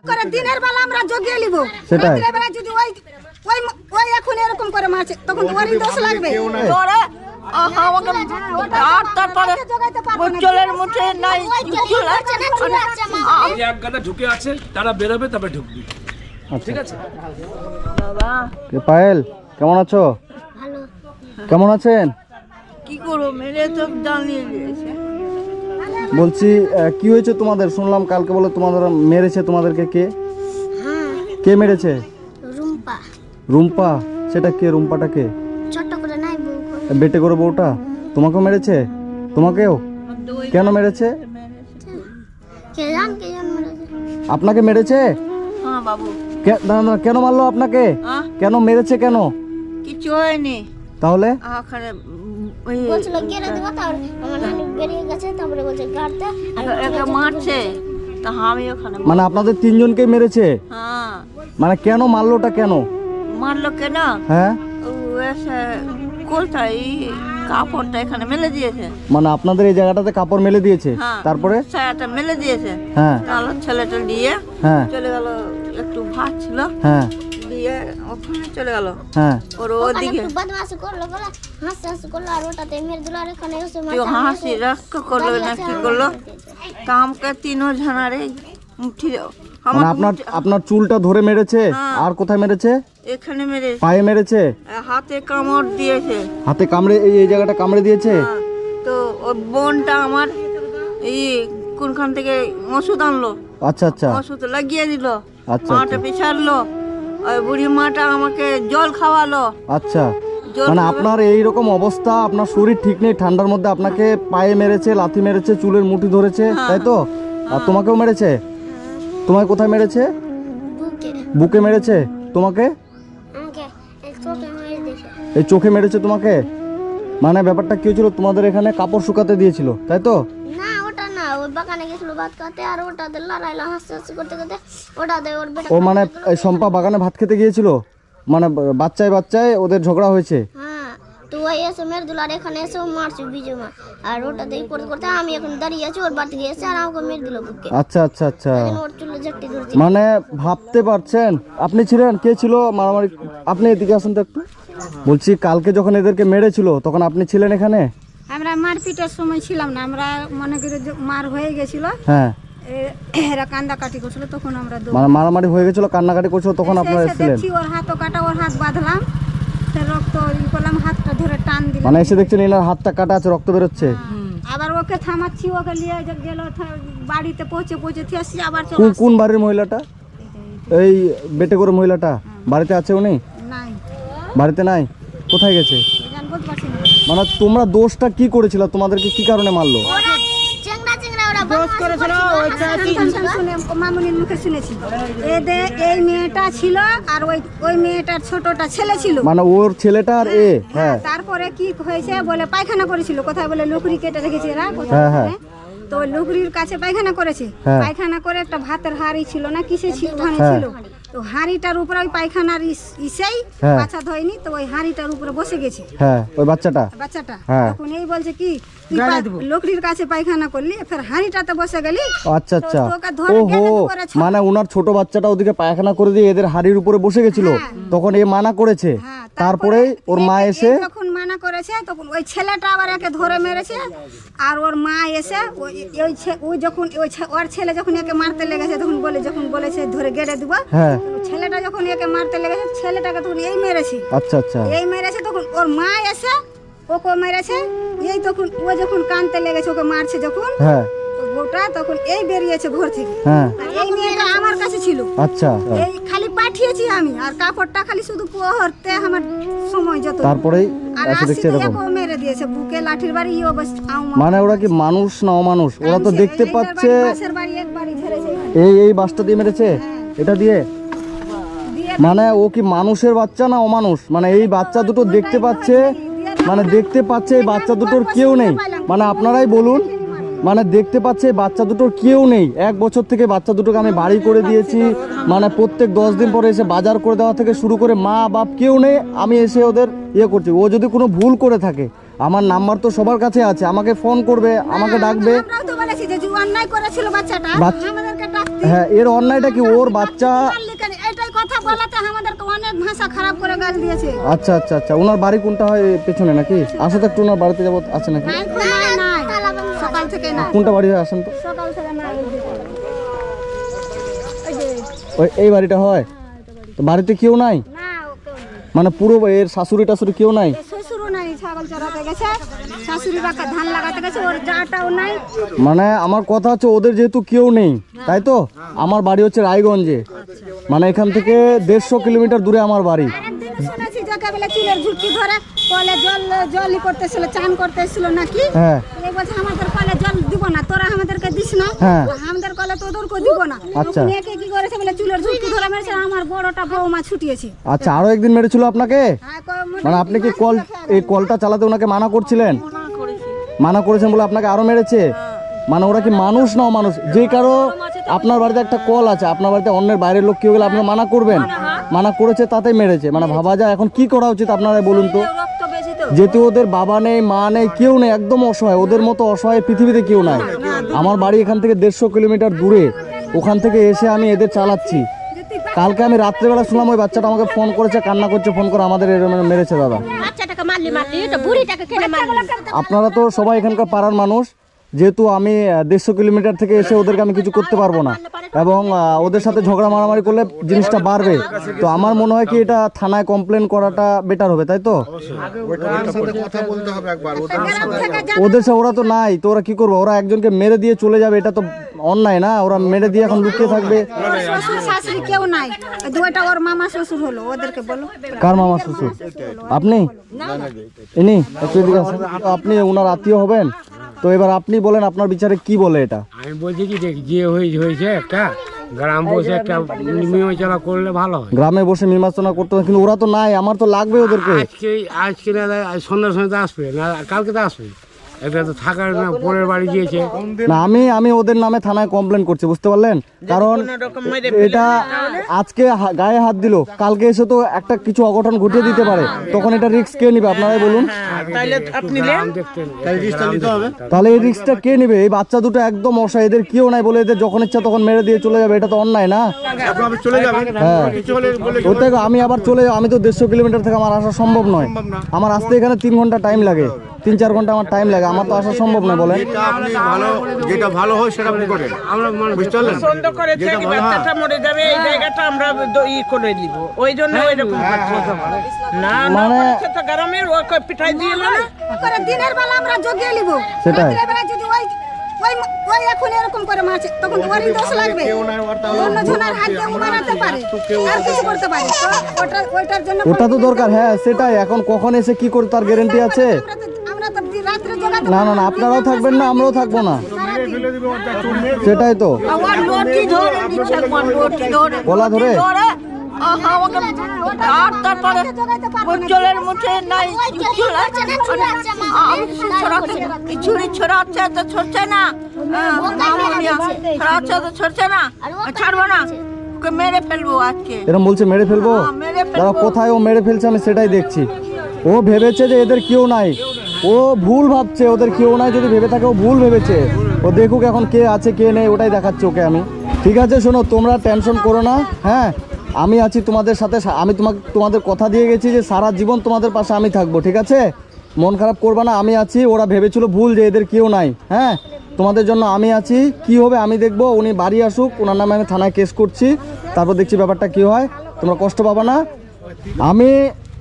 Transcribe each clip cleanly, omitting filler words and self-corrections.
করে দিনের বেলা আমরা জগিয়ে নিব, সেটাই। রাতের বেলা যদি ওই ওই ওই এখন এরকম করে মারছে তখন তো ওরই দোষ লাগবে। তোরা আমাকে আর তারপরে উজ্জ্বলের মুঠে নাই এই এক গাদা ঢুকে আছে, তারা বেরোবে তবে ঢুকবি, ঠিক আছে? বাবা পায়েল কেমন আছো? ভালো। কেমন আছেন? কি করবো, মেরে তো জ্বালিয়ে দিয়েছে। বলছি কি হয়েছে তোমাদের? শুনলাম কালকে বলে তোমাদের মেরেছে, তোমাদেরকে কে হ্যাঁ, কে মেরেছে? রুম্পা। রুম্পা? সেটা কে? রুম্পাটা কে? ছোট্ট করে নাই বউ করে। বেটে করে বউটা তোমাকেও মেরেছে? তোমাকেও কেন মেরেছে? কে জান মেরেছে। আপনাকে মেরেছে? হ্যাঁ বাবু। না না, কেন মারলো আপনাকে? হ্যাঁ? কেন মেরেছে কেন? কিছু হয়নি। তাহলে ওখানে ওই বলছিল গেরে দেবো, তারপরে আমার নানি বেরিয়ে গেছে, তারপরে বলছে গাড়তে আর একে মারছে, তা আমি ওখানে মানে আপনাদের তিনজনকেই মেরেছে? হ্যাঁ। মানে কেন মারলোটা কেন? মারলো কেন? হ্যাঁ, ও এসে কোথায় কাপড়টা এখানে মেলে দিয়েছে। মানে আপনাদের এই জায়গাটাতে কাপড় মেলে দিয়েছে, হ্যাঁ, তারপরে? ছায়াটা মেলে দিয়েছে। হ্যাঁ তাহলে ছেলেটা নিয়ে হ্যাঁ চলে গেল, একটু ভাত ছিল হ্যাঁ দিয়ে ওখানে চলে গেল। হ্যাঁ। ওর ওখানে ওদিকে একটু বদমাশি করলো বলে হাসি করলো, আর ওটাতে মেরে দিল, আর এখানে এসে কেউ হাসি রক্ত করলো না কি করলো, তা আমাকে তিনও ঝানারে মুঠি মানে আপনার আপনার চুলটা ধরে মেরেছে? হ্যাঁ। আর কোথায় মেরেছে? এখানে মেরে পায়ে মেরেছে? হাতে কামড় দিয়েছে। হাতে কামড়ে এই জায়গাটা কামড়ে দিয়েছে? হ্যাঁ, তো ওর বোনটা আমার এই কোনখান থেকে ওষুধ আনলো, আচ্ছা আচ্ছা ওষুধ লাগিয়ে দিল, আচ্ছা, মাটা আচ্ছা। পিছাড়লো, ওই বুড়ি মাটা আমাকে জল খাওয়ালো। আচ্ছা, জল মানে খাওয়া- আপনার এই রকম অবস্থা, আপনার শরীর ঠিক নেই, ঠান্ডার মধ্যে আপনাকে পায়ে মেরেছে, লাথি মেরেছে, চুলের মুঠি ধরেছে, তাই তো? আর তোমাকেও মেরেছে? তোমায় কোথায় মেরেছে? বুকে বুকে মেরেছে? তোমাকে আমাকে এক চোখে মেরে দিয়েছে। এই চোখে মেরেছে তোমাকে? মানে ব্যাপারটা কি হয়েছিল, তোমাদের এখানে কাপড় শুকাতে দিয়েছিল, তাই তো? না ওটা না, ওই বাগানে গেছিল ভাত খাতে, আর ওটাতে লড়াইলো হাসি করতে করতে, ওটাতে ওর বেটা ও মানে এই শম্পা বাগানে ভাত খেতে গিয়েছিল, মানে বাচ্চায় বাচ্চায় ওদের ঝগড়া হয়েছে? হ্যাঁ, তো ওই এসে মেরে দিল, আর এখানে এসে মারছে বিজয় মা, আর ওটাতে করতে করতে আমি এখন দাঁড়িয়ে আছি, ওর বাড়ি গিয়েছে আর আমাকে মেরে দিল বুকে। আচ্ছা আচ্ছা আচ্ছা। ওর চুলে ঝাঁটি ধরছে। মানে ভাবতে পারছেন? আপনি ছিলেন? কে ছিল মারামারি? আপনি এদিকে আসুন তো একটু। বলছি কালকে যখন এদেরকে মেরেছিল তখন আপনি ছিলেন এখানে? আমরা মারপিটের সময় ছিলাম না, আমরা মনে করি যে মার হয়ে গেছিল, হ্যাঁ, এরা কান্দাকাটি করছিল, তখন আমরা মানে মারামারি হয়ে গেছিল, কান্নাকাটি করছিল, তখন আপনারা এসেছিলেন? দেখছি ওর হাতও কাটা, ওর হাত বাঁধলাম, সে রক্ত ই করলাম, হাতটা ধরে টান দিলাম, মানে এসে দেখছেন এনার হাতটা কাটা আছে, রক্ত বেরোচ্ছে? আবার ওকে থামাচ্ছি, ওকে নিয়ে গেল বাড়িতে পৌঁছে আসছি, আবার চলে কোন আসছি। কোন বাড়ির মহিলাটা? এই বেটে করে মহিলাটা বাড়িতে আছে? উনি নাই, বাড়িতে নাই? কোথায় গেছে? এই জান বলতে পারছি না। মানে তোমরা দোষটা কি করেছিল? তোমাদেরকে কি কারণে মারলো? ওরা চেংড়া চেংড়া ওরা দোষ করেছিল, শুনে মামুনির মুখে শুনেছি, এই মেয়েটা ছিল, আর ওই মেয়েটার ছোটটা ছেলে ছিল। মানে ওর ছেলেটা আর এ? হ্যাঁ। তারপরে কি হয়েছে বলে পায়খানা করেছিল, কোথায় বলে লুকড়ি কেটে রেখেছে এরা কোথায় হ্যাঁ, হ্যাঁ। ওখানে। তো ওই লুকড়ির কাছে পায়খানা করেছে, হ্যাঁ। পায়খানা করে একটা ভাতের হাঁড়ি ছিল না কিসে ওখানে হ্যাঁ। ছিল, তো হাঁড়িটার উপরে ওই পায়খানার ইসেই হ্যাঁ। বাচ্চা ধয়নি, তো ওই হাঁড়িটার উপরে বসে গেছে হ্যাঁ, ওই বাচ্চাটা? বাচ্চাটা। হ্যাঁ। তখন এই বলছে কি তুই লুকড়ির কাছে পায়খানা করলি, ফের হাঁড়িটাতে বসে গেলি। আচ্ছা আচ্ছা। তো ওকে ধরে ওহো, গেলে করে ছ- মানে ওনার ছোট বাচ্চাটা ওদিকে পায়খানা করে দিয়ে এদের হাড়ির উপরে বসে গেছিল, তখন এ মানা করেছে, হ্যাঁ, তারপরে ওর মা এসে যখন মানা করেছে তখন ওই ছেলেটা আবার একে ধরে মেরেছে, আর ওর মা এসে ওর ছেলে যখন একে মারতে লেগেছে তখন বলেছে ধরে গেড়ে দিব, হ্যাঁ ছেলেটা যখন একে মারতে লেগেছে ছেলেটাকে তখন এই মেরেছে, আচ্ছা আচ্ছা এই মেরেছে, তখন ওর মা এসে ওকে মেরেছে, এই তখন ও যখন কানতে লেগেছে ওকে মারছে যখন হ্যাঁ ওটা, তখন এই বেরিয়েছে ঘর থেকে, হ্যাঁ আর এই মেয়েটা আমার কাছে ছিল, আচ্ছা। এই খালি পাঠিয়েছি আমি, আর কাপড়টা খালি শুধু পরতে আমার সময় যত, তারপরেই আর এসে দেখছে আসিতে এরকম। একও মেরে দিয়েছে বুকে লাঠির বাড়ি, ই অবস্থা মানে ওরা কি মানুষ না অমানুষ? ওরা তো দেখতে পাচ্ছে। বাসের বাড়ি এক বাড়ি ধরেছে, এই বাসটা দিয়ে মেরেছে, এটা দিয়ে? মানে ও কি মানুষের বাচ্চা না অমানুষ? মানে এই বাচ্চা দুটো দেখতে পাচ্ছে, মানে দেখতে পাচ্ছে এই বাচ্চা দুটোর কেউ নেই, মানে আপনারাই বলুন, মানে দেখতে পাচ্ছে এই বাচ্চা দুটোর কেউ নেই। 1 বছর থেকে বাচ্চা দুটোকে আমি বাড়ি করে দিয়েছি, মানে প্রত্যেক 10 দিন পরে এসে বাজার করে দেওয়া থেকে শুরু করে মা বাপ কেউ নেই, আমি এসে ওদের ইয়ে করছি। ও যদি কোনো ভুল করে থাকে আমার নাম্বার তো সবার কাছে আছে, আমাকে ফোন করবে, আমাকে ডাকবে। আমরাও তো বলেছি যে অন্যায় করেছিল বাচ্চাটা, আমাদেরকে ডাকতে। হ্যাঁ, এর অন্যায়টা কি? ওর বাচ্চা এটাই কথা বলাতে আমাদেরকে অনেক ভাষা খারাপ করে গাল দিয়েছে। আচ্ছা আচ্ছা আচ্ছা, ওনার বাড়ি কোনটা হয়? পেছনে নাকি? আসো তো একটু, ওনার বাড়িতে যাবো, আছে নাকি? নাই, সকাল থেকে না, কোনটা বাড়ি হয়? আসেন তো। সকাল থেকে না। এই বাড়িটা হয় তো? বাড়িতে কেউ নাই মানে পুরো এর শাশুড়ি টাশুড়ি কেউ নাই? শ্বশুরও নাই, ছাগল চড়াতে গেছে, শাশুড়ি বাঁকা ধান লাগাতে গেছে, ওর যাটাও নাই। মানে আমার কথা হচ্ছে ওদের যেহেতু কেউ নেই, তাই তো? আমার বাড়ি হচ্ছে রায়গঞ্জে, মানে এখান থেকে 150 কিলোমিটার দূরে আমার বাড়ি। একদিন শুনেছি যাকে বলে চুলের ঝুঁকি ধরে কলে জলই করতেছিল, চান করতেছিল নাকি। হ্যাঁ এই বলছে আমাদের কলে জল দিব না, তোরা আমাদেরকে দিস না, হ্যাঁ। আমাদের কলে তোদেরকে দিব না। আচ্ছা। তখন একে কি করেছে বলে চুলের ঝুঁকি ধরে মেরেছে, আমার বড়টা বৌমা ছুটিয়েছে। আচ্ছা, আরো একদিন মেরেছিল আপনাকে? হ্যাঁ, মানে আপনি কি এই কলটা চালাতে ওনাকে মানা করছিলেন? মানা করেছেন বলে আপনাকে আরো মেরেছে? মানে ওরা কি মানুষ না অমানুষ? যে কারো আপনার বাড়িতে একটা কল আছে, আপনার বাড়িতে অন্যের বাইরের লোক কেউ গেলে আপনারা মানা করবেন? মানা করেছে তাতেই মেরেছে। মানে ভাবা যায় এখন কি করা উচিত আপনারা বলুন তো? যেহেতু ওদের বাবা নেই, মা নেই, কেউ নেই, একদম অসহায়, ওদের মতো অসহায় পৃথিবীতে কেউ নাই। আমার বাড়ি এখান থেকে 150 কিলোমিটার দূরে, ওখান থেকে এসে আমি এদের চালাচ্ছি। কালকে আমি রাত্রেবেলা শুনলাম ওই বাচ্চাটা আমাকে ফোন করেছে, কান্না করছে, ফোন করে আমাদের মেরেছে দাদা। আপনারা তো সবাই এখানকার পাড়ার মানুষ, যেহেতু আমি 150 কিলোমিটার থেকে এসে ওদেরকে আমি কিছু করতে পারবো না, এবং ওদের সাথে ঝগড়া মারামারি করলে জিনিসটা বাড়বে। তো আমার মনে হয় কি এটা থানায় কমপ্লেন করাটা বেটার হবে, তাই তো? ওদের সাথে ওরা তো নাই, তো ওরা কি করবো? ওরা একজনকে মেরে দিয়ে চলে যাবে, এটা তো অন্যায় না? ওরা মেরে দিয়ে এখন লুকিয়ে থাকবে। শ্বশুর শাশুড়ি কেউ নাই, দুইটা ওর মামা শ্বশুর হলো, ওদেরকে বলো। কার মামা শ্বশুর? আপনি? ইনি একটু এদিকে আসেন। আপনি ওনার আত্মীয় হবেন তো, এবার আপনি বলেন আপনার বিচারে কি বলে এটা? আমি বলছি কি যে হয়েছে একটা গ্রাম বসে একটা মীমাংসা করলে ভালো হয়। গ্রামে বসে মীমাংসা করতে হবে, কিন্তু ওরা তো নাই, আমার তো লাগবে ওদেরকে। আজকে না সন্ধ্যার সময় তো আসবে না, কালকে তো আসবে। এটা তো থাকার না, পরের বাড়ি গিয়েছে না, আমি ওদের নামে থানায় কমপ্লেন করছি, বুঝতে পারলেন? কারণ এটা আজকে গায়ে হাত দিল, কালকে এসে তো একটা কিছু অঘটন ঘটিয়ে দিতে পারে, তখন এটা রিস্ক কে নিবে আপনারাই বলুন? তাহলে এই রিস্কটা কে নিবে? এই বাচ্চা দুটো একদম অসহায়, এদের কেউ নাই বলে এদের যখন ইচ্ছা তখন মেরে দিয়ে চলে যাবে, এটা তো অন্যায় না? হ্যাঁ, ওটাই আমি আবার চলে যাবো, আমি তো 150 কিলোমিটার থেকে আমার আসা সম্ভব নয়। আমার আসতে এখানে 3 ঘন্টা টাইম লাগে, 3-4 ঘন্টা আমার টাইম লাগে, আমার তো আসা সম্ভব নয়। বলেন যেটা ভালো হয় সেটা আপনি করেন, আমরা বুঝতে পারলেন? পছন্দ করেছে কি বাচ্চাটা মরে যাবে, এই জায়গাটা আমরা ই করে দিব, ওই জন্য ওইরকম না মানে তো গ্রামের ওই পিঠাই দিয়ে না করে দিনের বেলা আমরা জগিয়ে নিব, সেটাই। রাতের বেলা যদি ওই এখন এরকম করে মারছে, তখন তো ওরই দোষ লাগবে। অন্য জনের হাত দিয়ে মারাতে পারে, আর কিছু করতে পারে, তো ওটার জন্য ওটা তো দরকার। হ্যাঁ সেটাই, এখন কখন এসে কি করে তার গ্যারেন্টি আছে? আমরা তো রাত্রে জগাতে না না না, আপনারাও থাকবেন না, আমরাও থাকবো না, সেটাই তো। আমার লটি ধরে নিচ্ছে, আমার লটি ধরে গলা ধরে? আমাকে আর তারপরে উজ্জ্বলের মুখে নাই ছুরি ছড়াচ্ছে তো ছড়ছে না, ছড়াচ্ছে তো ছড়ছে না, ছাড়বো না, ওকে মেরে ফেলবো আজকে। এরকম বলছে মেরে ফেলবো? মেরে ফেলবো। দাদা কোথায় ও মেরে ফেলছে আমি সেটাই দেখছি। ও ভেবেছে যে এদের কেউ নাই, ও ভুল ভাবছে, ওদের কেউ নাই যদি ভেবে থাকে ও ভুল ভেবেছে। ও দেখুক এখন কে আছে কে নেই, ওটাই দেখাচ্ছে ওকে আমি। ঠিক আছে শোনো, তোমরা টেনশন করো না, হ্যাঁ আমি আছি তোমাদের সাথে, আমি তোমাদের কথা দিয়ে গেছি যে সারা জীবন তোমাদের পাশে আমি থাকবো, ঠিক আছে? মন খারাপ করবা না, আমি আছি। ওরা ভেবেছিল ভুল যে এদের কেউ নাই, হ্যাঁ তোমাদের জন্য আমি আছি। কি হবে আমি দেখবো, উনি বাড়ি আসুক, ওনার নামে আমি থানায় কেস করছি, তারপর দেখছি ব্যাপারটা কি হয়। তোমরা কষ্ট পাবা না, আমি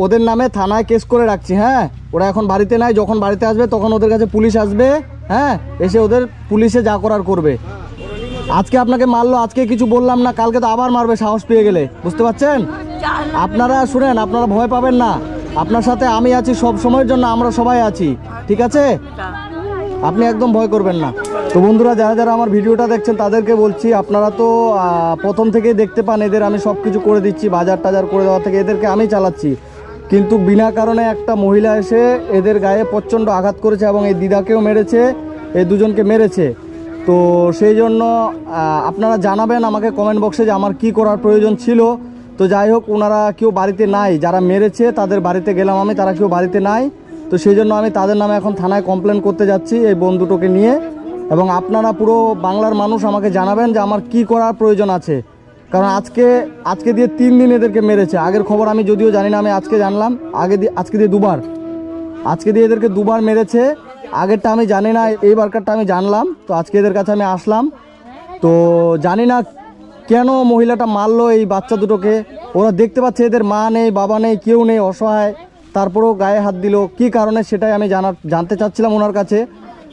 ওদের নামে থানায় কেস করে রাখছি। হ্যাঁ, ওরা এখন বাড়িতে নাই, যখন বাড়িতে আসবে তখন ওদের কাছে পুলিশ আসবে, হ্যাঁ এসে ওদের পুলিশে যা করার করবে। আজকে আপনাকে মারলো, আজকে কিছু বললাম না, কালকে তো আবার মারবে সাহস পেয়ে গেলে, বুঝতে পারছেন? আপনারা শুনেন, আপনারা ভয় পাবেন না, আপনার সাথে আমি আছি সব সময়ের জন্য, আমরা সবাই আছি, ঠিক আছে? আপনি একদম ভয় করবেন না। তো বন্ধুরা যারা যারা আমার ভিডিওটা দেখছেন তাদেরকে বলছি, আপনারা তো প্রথম থেকেই দেখতে পান এদের আমি সব কিছু করে দিচ্ছি, বাজার টাজার করে দেওয়া থেকে এদেরকে আমি চালাচ্ছি, কিন্তু বিনা কারণে একটা মহিলা এসে এদের গায়ে প্রচণ্ড আঘাত করেছে এবং এই দিদাকেও মেরেছে, এই দুজনকে মেরেছে। তো সেই জন্য আপনারা জানাবেন আমাকে কমেন্ট বক্সে যে আমার কি করার প্রয়োজন ছিল। তো যাই হোক, ওনারা কেউ বাড়িতে নাই, যারা মেরেছে তাদের বাড়িতে গেলাম আমি, তারা কেউ বাড়িতে নাই। তো তো সেই জন্য আমি তাদের নামে এখন থানায় কমপ্লেন করতে যাচ্ছি এই বোন দুটোকে নিয়ে। এবং আপনারা পুরো বাংলার মানুষ আমাকে জানাবেন যে আমার কি করার প্রয়োজন আছে, কারণ আজকে দিয়ে 3 দিন এদেরকে মেরেছে। আগের খবর আমি যদিও জানি না, আমি আজকে জানলাম। আজকে দিয়ে এদেরকে 2বার মেরেছে। আগেরটা আমি জানি না, এইবারকারটা আমি জানলাম। তো আজকে এদের কাছে আমি আসলাম। তো জানি না কেন মহিলাটা মারলো এই বাচ্চা দুটোকে। ওরা দেখতে পাচ্ছে এদের মা নেই, বাবা নেই, কেউ নেই, অসহায়, তারপরেও গায়ে হাত দিল। কি কারণে সেটাই আমি জানতে চাচ্ছিলাম ওনার কাছে,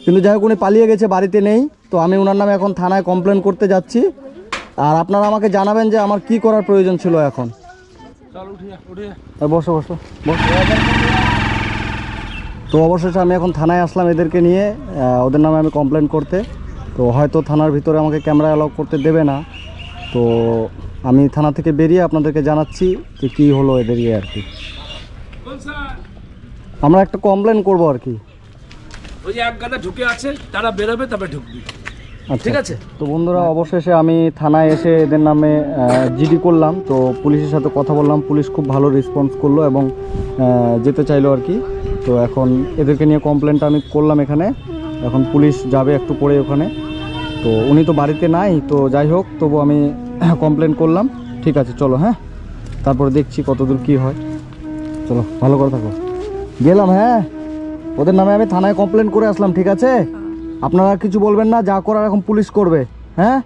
কিন্তু যাই হোক উনি পালিয়ে গেছে, বাড়িতে নেই। তো আমি ওনার নামে এখন থানায় কমপ্লেন করতে যাচ্ছি। আর আপনারা আমাকে জানাবেন যে আমার কি করার প্রয়োজন ছিল এখন। বসো। তো অবশেষে আমি এখন থানায় আসলাম এদেরকে নিয়ে, ওদের নামে আমি কমপ্লেন করতে। তো হয়তো থানার ভিতরে আমাকে ক্যামেরা অ্যালাউ করতে দেবে না। তো আমি থানা থেকে বেরিয়ে আপনাদেরকে জানাচ্ছি যে কী হলো এদের আর কি। আমরা একটা কমপ্লেন করবো আর কি। ওই যে এক গাদা ঢুকে আছে, তারা বেরোবে তবে ঢুকবি, ঠিক আছে? তো বন্ধুরা, অবশেষে আমি থানায় এসে এদের নামে জিডি করলাম। তো পুলিশের সাথে কথা বললাম, পুলিশ খুব ভালো রেসপন্স করলো এবং যেতে চাইলো আর কি। তো এখন এদেরকে নিয়ে কমপ্লেনটা আমি করলাম এখানে। এখন পুলিশ যাবে একটু পরে ওখানে। তো উনি তো বাড়িতে নাই, তো যাই হোক তবু আমি কমপ্লেন করলাম। ঠিক আছে, চলো। হ্যাঁ, তারপরে দেখছি কতদূর কি হয়। চলো, ভালো করে থাকো। গেলাম। হ্যাঁ, ওদের নামে আমি থানায় কমপ্লেন করে আসলাম, ঠিক আছে? আপনারা কিছু বলবেন না, যা করার এখন পুলিশ করবে। হ্যাঁ,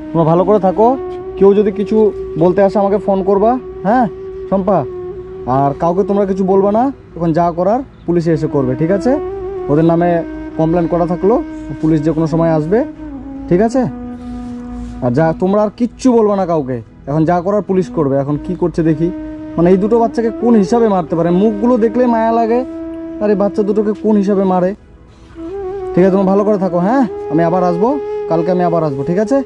তোমরা ভালো করে থাকো। কেউ যদি কিছু বলতে আসে আমাকে ফোন করবা। হ্যাঁ শম্পা, আর কাউকে তোমরা কিছু বলবা না। এখন যা করার পুলিশে এসে করবে, ঠিক আছে? ওদের নামে কমপ্লেন করা থাকলো, পুলিশ যে কোনো সময় আসবে, ঠিক আছে? আর যা তোমরা আর কিচ্ছু বলবা না কাউকে, এখন যা করার পুলিশ করবে। এখন কি করছে দেখি, মানে এই দুটো বাচ্চাকে কোন হিসাবে মারতে পারে? মুখগুলো দেখলে মায়া লাগে, আর এই বাচ্চা দুটোকে কোন হিসাবে মারে? ঠিক আছে, তোমরা ভালো করে থাকো। হ্যাঁ, আমি আবার আসবো, কালকে আমি আবার আসবো, ঠিক আছে?